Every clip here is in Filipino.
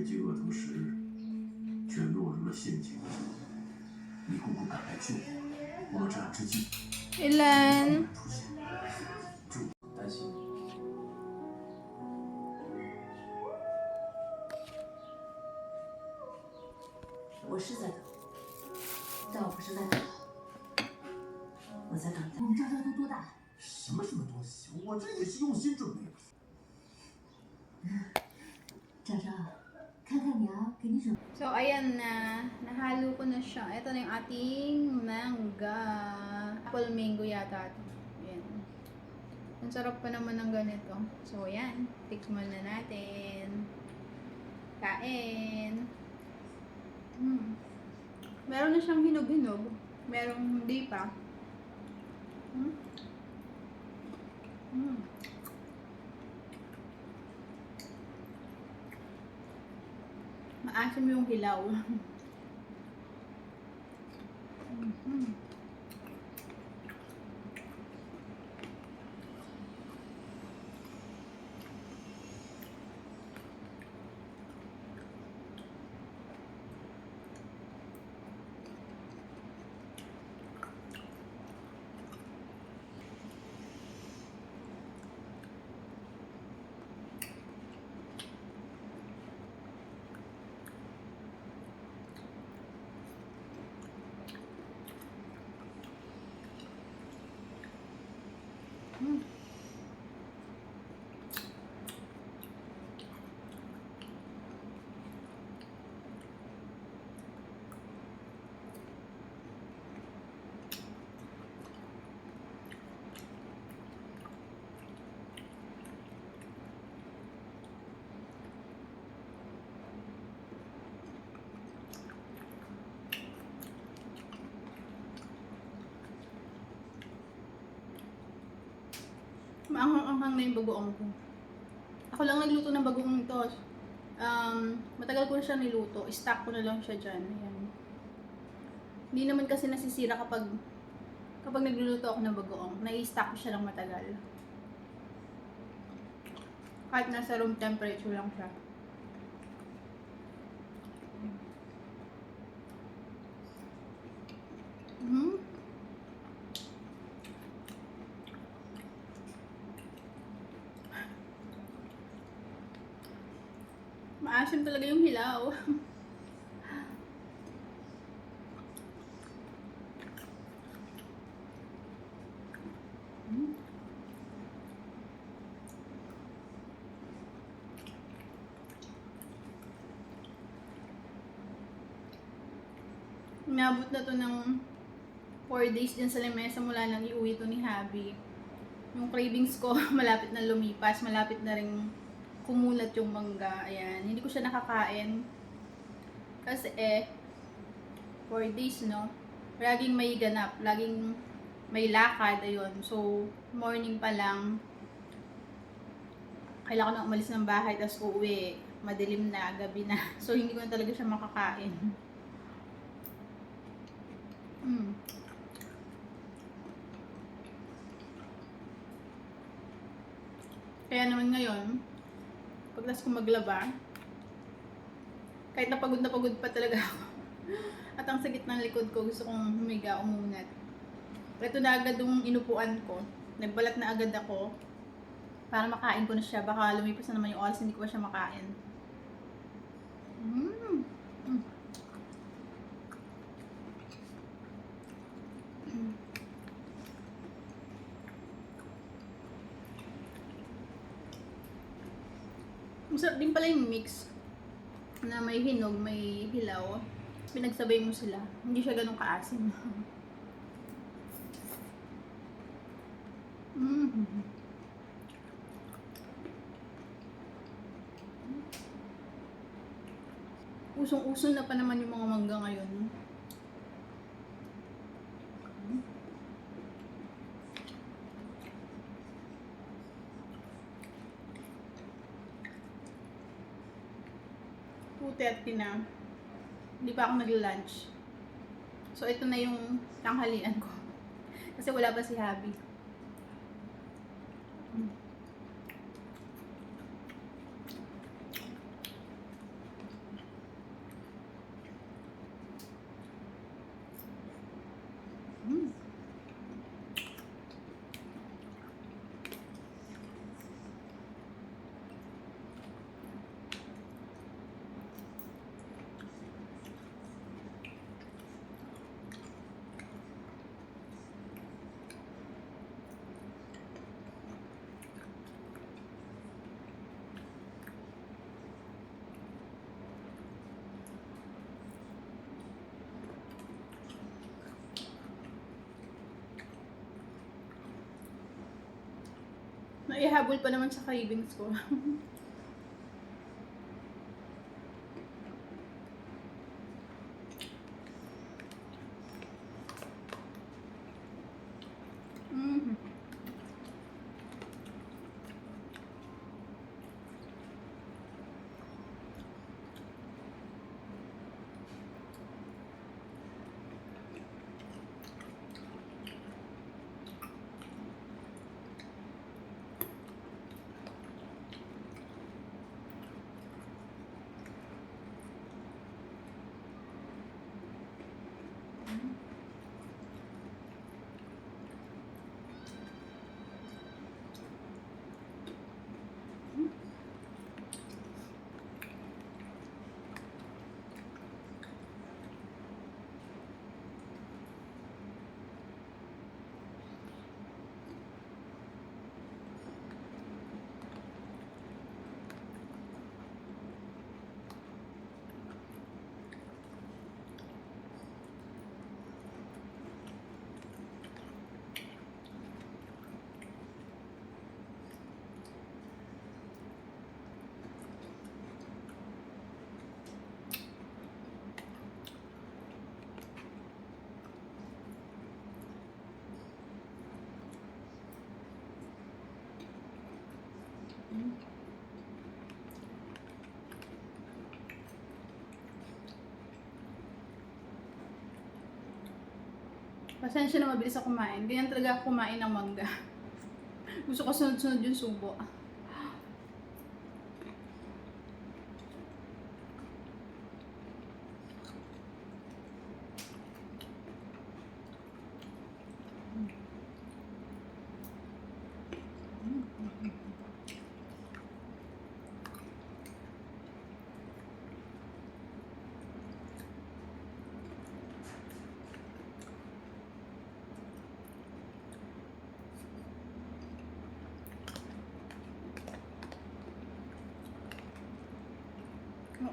及恶徒时，却落入了陷阱。你姑姑赶来救我，莫这样之际， Ilan? 出现，就担心你。我是在等，但我不是在等，我在等待。我们赵家都多大了？什么多细，我这也是用心准备的。赵赵，看看你啊，给你准备。 So, ayan na. Nahalo ko na siya. Ito na yung ating mangga. Apple mango yata ito. Ayan. Ang sarap pa naman ng ganito. So, ayan. Tikman na natin. Kain. Meron na siyang hinog-hinog. Merong hindi pa. Maasim yung hilaw. Maanghang-anghang na yung bagoong ko. Ako lang nagluto ng bagoong ito. Matagal ko na siya niluto. Stock ko na lang siya dyan. Ayan. Hindi naman kasi nasisira kapag nagluluto ako ng bagoong. Nai-stock ko siya lang matagal. Kahit nasa room temperature lang siya. Maasim talaga yung hilaw. Inabot na to ng 4 days din sa lamesa mula nang iuwi to ni Habi. Yung cravings ko malapit na lumipas, malapit na ring kumulat yung mangga. Ayan, hindi ko siya nakakain. Kasi 4 days, no? Laging may ganap, laging may lakad, ayun. So, morning pa lang, kailangan ko na umalis ng bahay, tapos uuwi. Madilim na, gabi na. So, hindi ko na talaga siya makakain. Kaya naman ngayon, paglas ko maglaba, kahit na pagod pa talaga ako. At ang sakit ng likod ko, gusto kong humiga, umunat. Ito na agad yung inupuan ko. Nagbalat na agad ako para makain ko na siya. Baka lumipas na naman yung oras, hindi ko pa siya makain. Masarap din pala yung mix na may hinog, may hilaw. Pinagsabay mo sila. Hindi siya ganun kaasim. Usong-uso na pa naman yung mga mangga ngayon. Na hindi pa ako nag-lunch. So ito na yung tanghalian ko. Kasi wala pa si Habi. Naihabol pa naman sa cravings ko. Mm. Pasensya na mabilis ako kumain. Hindi na talaga ako kumain ng mangga. Gusto ko sunod-sunod yung subo.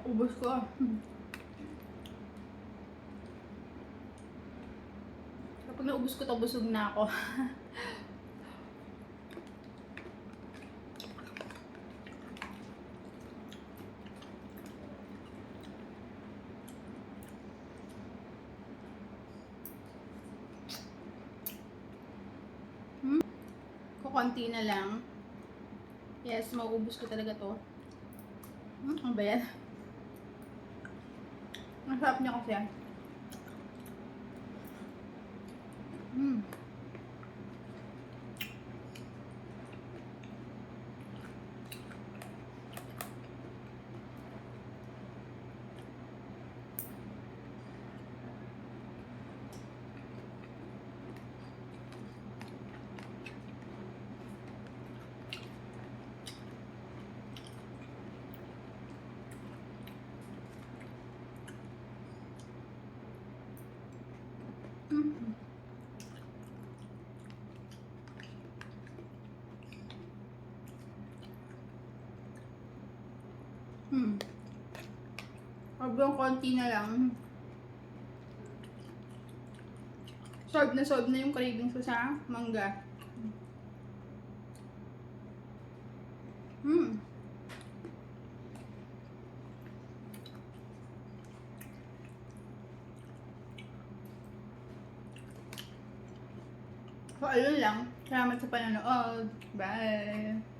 Ubus ko. Kapag naubos ko to, busog na ako. Kukunti na lang. Yes, maubos ko talaga to. Ano ba yan? Ang sarap niya kasi yan. Sobrang konti na lang. Solve na yung cravings ko sa mangga. So, ayun lang. Salamat sa panonood. Bye!